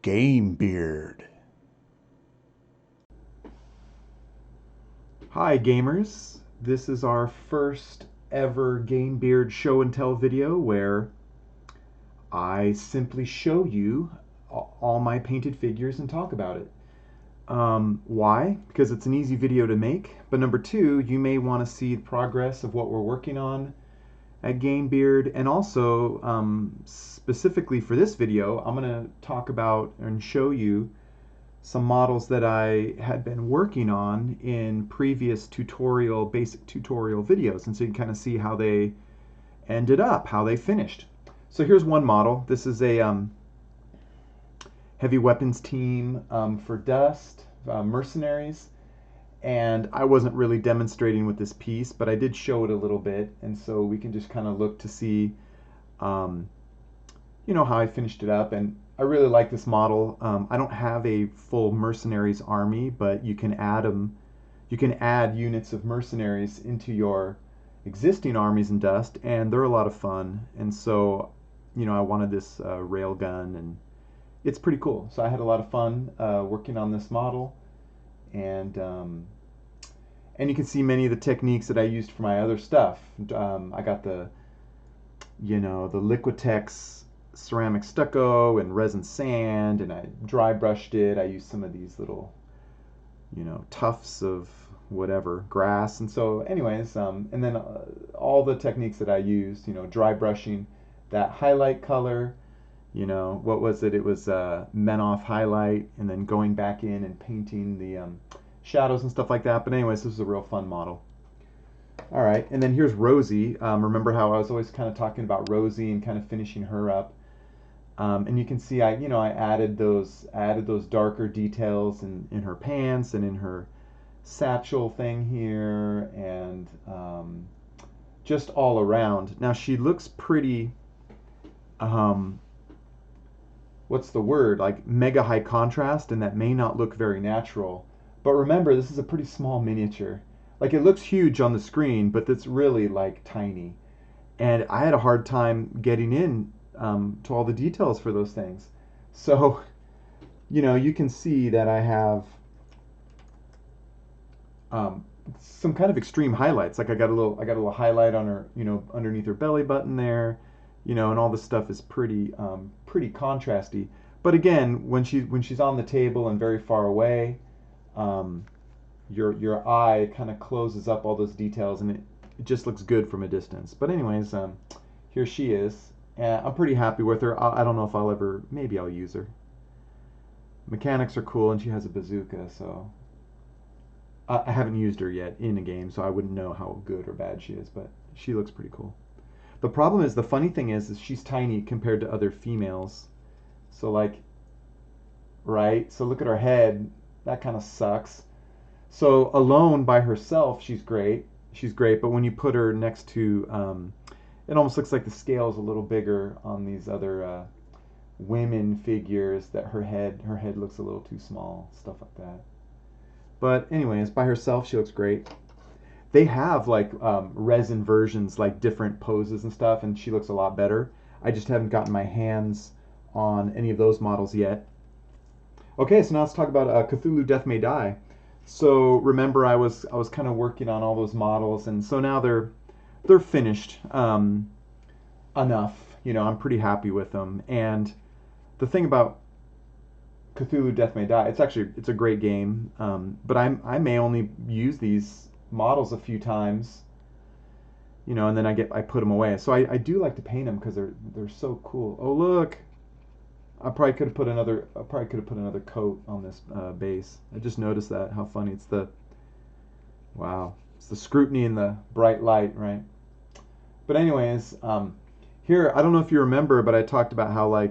Game Beard. Hi gamers, this is our first ever Game Beard show and tell video where I simply show you all my painted figures and talk about it. Why? Because it's an easy video to make, but number two, you may want to see the progress of what we're working on at Game Beard, and also specifically for this video, I'm going to talk about and show you some models that I had been working on in previous basic tutorial videos, and so you can kind of see how they ended up, how they finished. So here's one model. This is a heavy weapons team for Dust, mercenaries, and I wasn't really demonstrating with this piece, but I did show it a little bit, and so we can just kind of look to see how I finished it up. And I really like this model. I don't have a full mercenaries army, but you can add them. You can add units of mercenaries into your existing armies in Dust, and they're a lot of fun. And so, I wanted this railgun, and it's pretty cool. So I had a lot of fun working on this model, and you can see many of the techniques that I used for my other stuff. I got the Liquitex ceramic stucco and resin sand, and I dry brushed it. I used some of these little, tufts of whatever, grass. And so anyways, and then all the techniques that I used, dry brushing that highlight color, what was it? It was Menoff highlight, and then going back in and painting the shadows and stuff like that. But anyways, this is a real fun model. All right, and then here's Rosie. Remember how I was always kind of talking about Rosie and kind of finishing her up. And you can see I added those darker details in her pants and in her satchel thing here, and just all around. Now she looks pretty, what's the word, like mega high contrast, and that may not look very natural. But remember, this is a pretty small miniature. Like, it looks huge on the screen, but it's really like tiny. And I had a hard time getting in to all the details for those things. So, you can see that I have some kind of extreme highlights. Like I got a little highlight on her, underneath her belly button there, and all this stuff is pretty contrasty. But again, when she's on the table and very far away, your eye kind of closes up all those details, and it just looks good from a distance. But anyways, here she is. I'm pretty happy with her. I don't know if maybe I'll use her. Mechanics are cool, and she has a bazooka, so I haven't used her yet in a game, so I wouldn't know how good or bad she is, but she looks pretty cool. The problem is, the funny thing is she's tiny compared to other females. So right? So look at her head. That kind of sucks. So alone by herself, she's great. But when you put her next to, it almost looks like the scale is a little bigger on these other women figures. That her head looks a little too small, stuff like that. But anyways, by herself, she looks great. They have resin versions, like different poses and stuff, and she looks a lot better. I just haven't gotten my hands on any of those models yet. Okay, so now let's talk about Cthulhu Death May Die. So remember, I was kind of working on all those models, and so now they're finished enough. I'm pretty happy with them. And the thing about Cthulhu Death May Die, it's a great game, but I may only use these models a few times, and then I put them away. So I do like to paint them because they're so cool. Oh, look. I probably could have put another coat on this base. I just noticed that. How funny. It's the scrutiny and the bright light, right? But anyways, here, I don't know if you remember, but I talked about how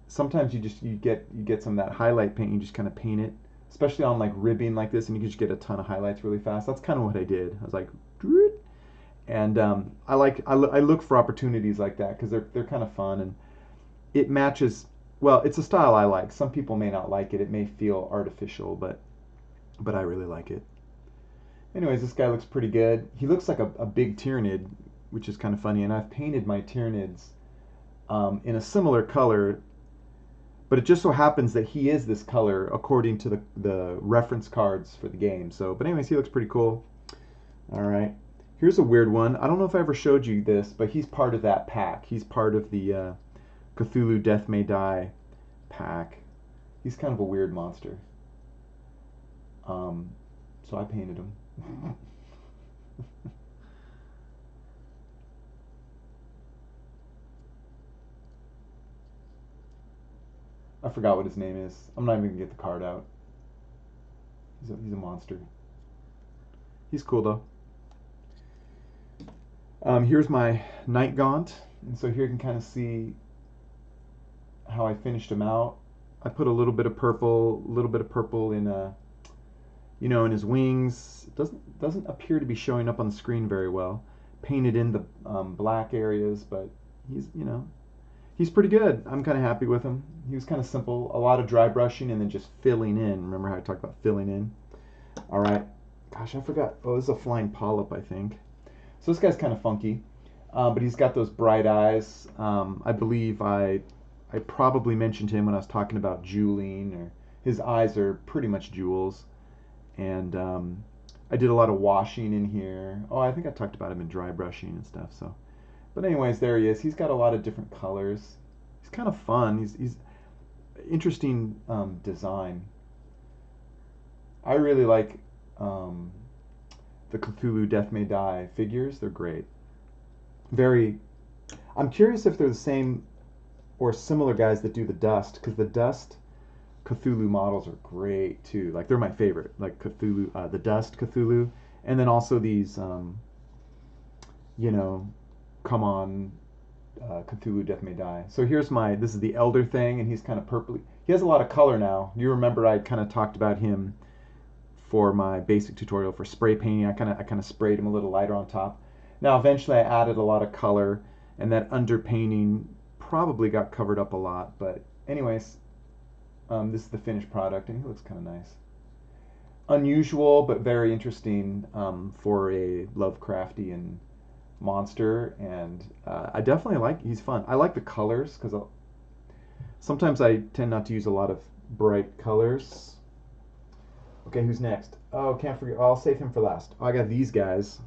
sometimes you get some of that highlight paint, you just kind of paint it, especially on ribbing like this, and you can just get a ton of highlights really fast. That's kind of what I did. I was like, and I look for opportunities like that because they're kind of fun, and it matches. Well, it's a style I like. Some people may not like it. It may feel artificial, but I really like it. Anyways, this guy looks pretty good. He looks like a big Tyrannid, which is kind of funny. And I've painted my Tyranids in a similar color But it just so happens that he is this color according to the reference cards for the game. So, but anyways, he looks pretty cool. All right. Here's a weird one. I don't know if I ever showed you this, but he's part of that pack. He's part of the Cthulhu Death May Die pack. He's kind of a weird monster. So I painted him. I forgot what his name is. I'm not even gonna get the card out. He's a monster. He's cool though. Here's my night Gaunt, and so here you can kind of see how I finished him out. I put a little bit of purple in in his wings. It doesn't appear to be showing up on the screen very well. Painted in the black areas, but he's pretty good. I'm kind of happy with him. He was kind of simple, a lot of dry brushing and then just filling in. Remember how I talked about filling in? All right. Gosh, I forgot. Oh, this is a flying polyp, I think. So this guy's kind of funky, but he's got those bright eyes. I believe I probably mentioned him when I was talking about jeweling, or his eyes are pretty much jewels. And I did a lot of washing in here. Oh, I think I talked about him in dry brushing and stuff. So, but anyways, there he is. He's got a lot of different colors. He's kind of fun. He's interesting design. I really like the Cthulhu Death May Die figures. They're great. I'm curious if they're the same or similar guys that do the Dust, because the Dust Cthulhu models are great too. Like, they're my favorite. Like Cthulhu, the Dust Cthulhu, and then also these, come on, Cthulhu Death May Die. So this is the Elder thing, and he's kind of purpley. He has a lot of color now. You remember I kind of talked about him for my basic tutorial for spray painting. I kind of sprayed him a little lighter on top. Now eventually I added a lot of color, and that underpainting probably got covered up a lot. But anyways, this is the finished product, and he looks kind of nice. Unusual, but very interesting for a Lovecraftian monster, and I definitely he's fun. I like the colors, because sometimes I tend not to use a lot of bright colors. Okay, who's next? Oh, can't forget. I'll save him for last. Oh, I got these guys.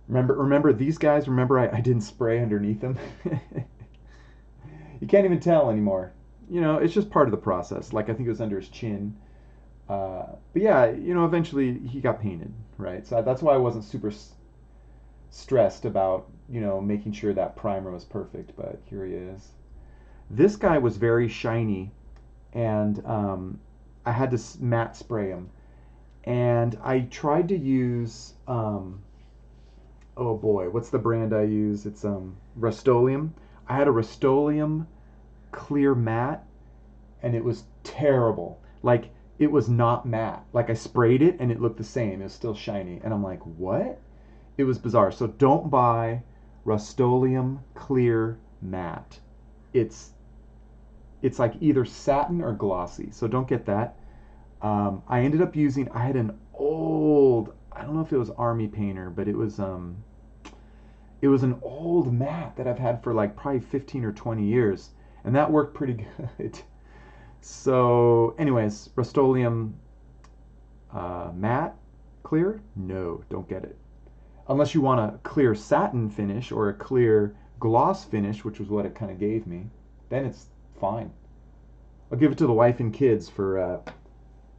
Remember these guys? Remember I didn't spray underneath them? You can't even tell anymore. It's just part of the process. Like, I think it was under his chin. But yeah, eventually he got painted, right? So that's why I wasn't super stressed about, making sure that primer was perfect. But here he is. This guy was very shiny, and I had to matte spray him. And I tried to use, oh boy, what's the brand I use? It's Rust-Oleum. I had a Rust-Oleum clear matte, and it was terrible. Like, it was not matte. Like, I sprayed it, and it looked the same. It was still shiny. And I'm like, what? It was bizarre. So don't buy Rust-Oleum clear matte. It's like either satin or glossy, so don't get that. I ended up I had an old, I don't know if it was Army Painter, but it was an old matte that I've had for like probably 15 or 20 years, and that worked pretty good. So anyways, Rust-Oleum matte clear, no, don't get it. Unless you want a clear satin finish or a clear gloss finish, which was what it kind of gave me, then it's fine. I'll give it to the wife and kids for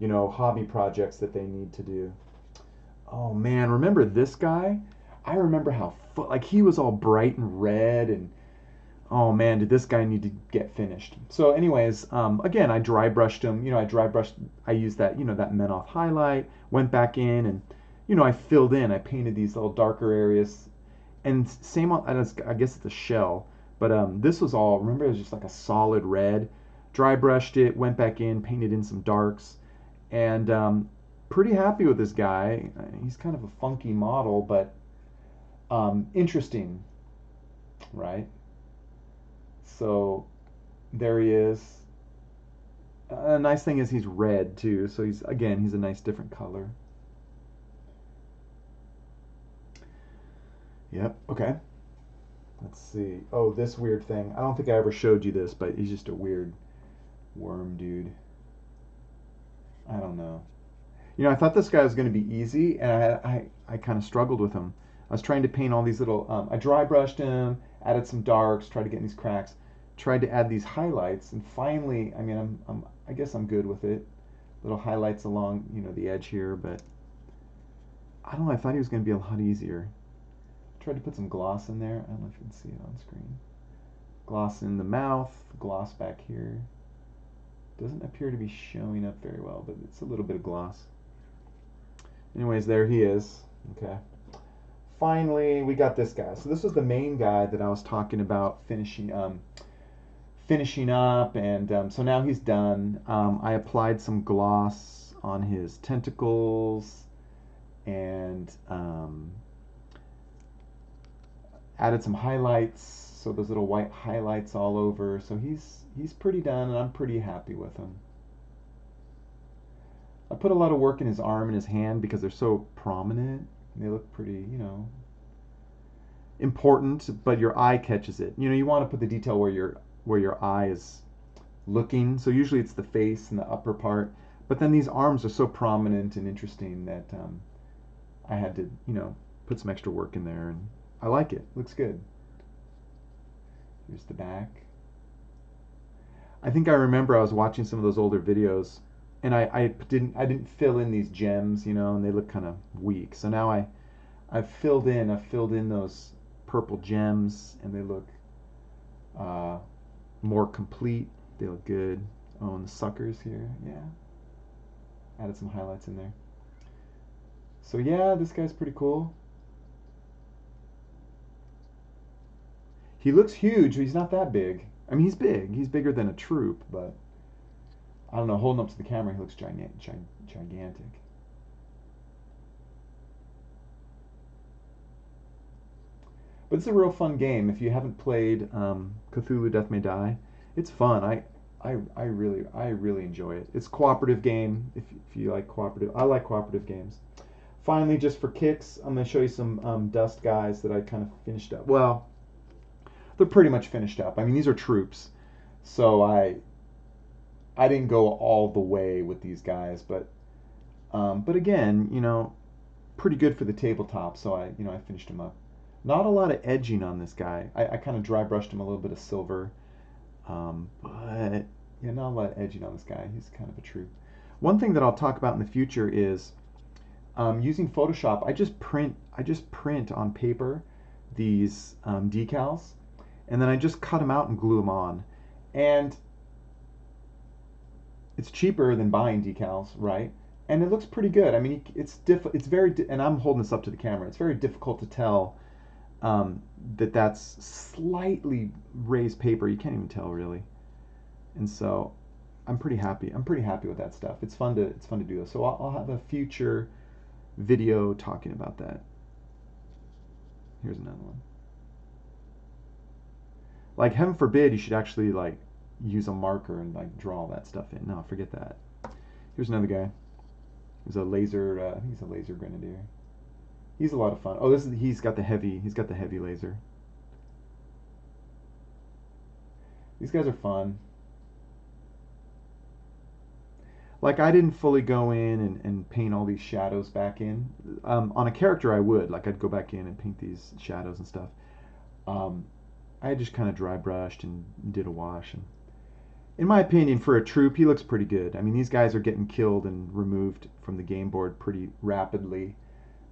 hobby projects that they need to do. Oh man, remember this guy? I remember how he was all bright and red, and oh man, did this guy need to get finished. So anyways, again, I dry brushed him. I used that that Menoth highlight, went back in, and I filled in. I painted these little darker areas, and same on, I guess it's the shell, but this was all, remember, it was just like a solid red. Dry brushed it, went back in, painted in some darks, and pretty happy with this guy. He's kind of a funky model, but interesting, right? So there he is. A nice thing is he's red too, so he's a nice different color. Yep, okay. Let's see. Oh, this weird thing. I don't think I ever showed you this, but he's just a weird worm dude. I don't know. You know, I thought this guy was going to be easy, and I kind of struggled with him. I was trying to paint all these little. I dry brushed him, added some darks, tried to get in these cracks, tried to add these highlights, and finally, I mean, I guess I'm good with it. Little highlights along, you know, the edge here, but I don't know. I thought he was going to be a lot easier. Tried to put some gloss in there. I don't know if you can see it on screen. Gloss in the mouth, gloss back here. Doesn't appear to be showing up very well, but it's a little bit of gloss. Anyways, there he is. Okay. Finally, we got this guy. So this was the main guy that I was talking about finishing up, and so now he's done. I applied some gloss on his tentacles and added some highlights, so those little white highlights all over. So he's pretty done, and I'm pretty happy with him. I put a lot of work in his arm and his hand because they're so prominent. They look pretty, you know, important, but your eye catches it. You know, you want to put the detail where your eye is looking. So usually it's the face and the upper part. But then these arms are so prominent and interesting that I had to, you know, put some extra work in there, and I like it. Looks good. Here's the back. I think I remember I was watching some of those older videos, and I didn't fill in these gems, you know, and they look kind of weak. So now I've filled in those purple gems, and they look more complete. They look good. Oh, and the suckers here, yeah. Added some highlights in there. So yeah, this guy's pretty cool. He looks huge, but he's not that big. I mean, he's big. He's bigger than a troop, but I don't know. Holding up to the camera, he looks gigantic. But it's a real fun game. If you haven't played Cthulhu Death May Die, it's fun. I really enjoy it. It's a cooperative game. If you like cooperative, I like cooperative games. Finally, just for kicks, I'm going to show you some dust guys that I kind of finished up. Well, they're pretty much finished up. I mean, these are troops, so I didn't go all the way with these guys, but again, you know, pretty good for the tabletop. So I finished him up. Not a lot of edging on this guy. I kind of dry brushed him a little bit of silver, but yeah, not a lot of edging on this guy. He's kind of a troop. One thing that I'll talk about in the future is using Photoshop. I just print on paper these decals, and then I just cut them out and glue them on. And it's cheaper than buying decals, right? And it looks pretty good. I mean, it's very, and I'm holding this up to the camera. It's very difficult to tell that's slightly raised paper. You can't even tell really. And so I'm pretty happy. I'm pretty happy with that stuff. It's fun to do this. So I'll have a future video talking about that. Here's another one. Like, heaven forbid you should actually like use a marker and like draw all that stuff in. No, forget that. Here's another guy. He's a laser. I think he's a laser grenadier. He's a lot of fun. Oh, he's got the heavy laser. These guys are fun. Like, I didn't fully go in and paint all these shadows back in. On a character I would. Like, I'd go back in and paint these shadows and stuff. I just kind of dry brushed and did a wash. And in my opinion, for a troop, he looks pretty good. I mean, these guys are getting killed and removed from the game board pretty rapidly.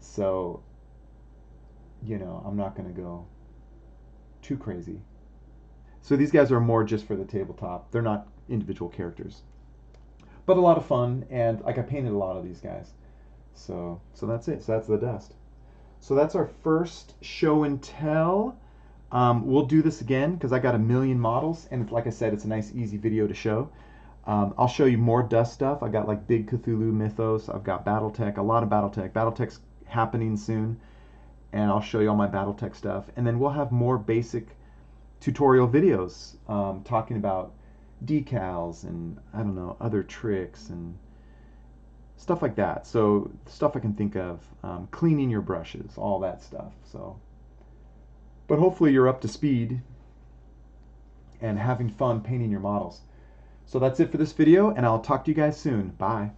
So, you know, I'm not going to go too crazy. So these guys are more just for the tabletop. They're not individual characters. But a lot of fun, and like I painted a lot of these guys. So that's it. So that's the dust. So that's our first show and tell. We'll do this again because I got a million models, and like I said, it's a nice, easy video to show. I'll show you more dust stuff. I got like big Cthulhu mythos. I've got BattleTech, a lot of BattleTech. BattleTech's happening soon, and I'll show you all my BattleTech stuff. And then we'll have more basic tutorial videos talking about decals and I don't know, other tricks and stuff like that. So stuff I can think of, cleaning your brushes, all that stuff. So But hopefully you're up to speed and having fun painting your models. So that's it for this video, and I'll talk to you guys soon. Bye.